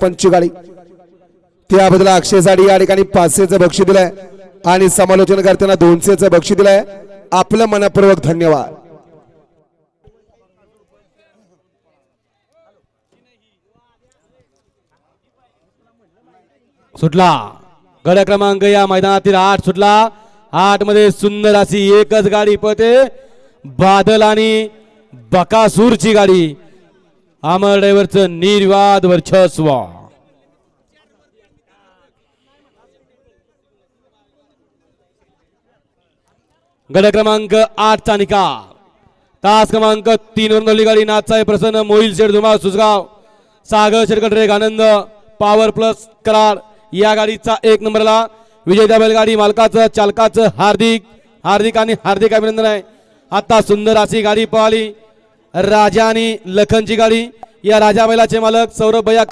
53 गाडी त्याबद्दल अक्षय साडी या ठिकाणी 500चं बक्षीस दिलंय आणि समालोचन करताना 200चं बक्षीस दिलंय आपलं मनपूर्वक धन्यवाद। सुटला गड क्रमांक या मैदानातील 8 सुटला 8 मध्ये सुंदर अशी एकच गाडी पळते बादल आणि बकासूरची गाडी अमर ड्रायव्हरचं निर्वाद वर्चस्व। गड क्रमांक 8 चा निकाल तास क्रमांक 3 वर नवली गाडी नाथसाहेब प्रसन्न मोहिल शेठ धुमाळ सुसगाव सागर शेटकटरे आनंद पॉवर प्लस कराड या गाडीचा 1 नंबरला विजय बैलगाडी मालकाचं चालकाचं हार्दिक अभिनंदन आहे। आता सुंदर अशी गाडी पळाली राजा आणि लखनची गाडी या राजा बैलाचे मालक सौरभ भैया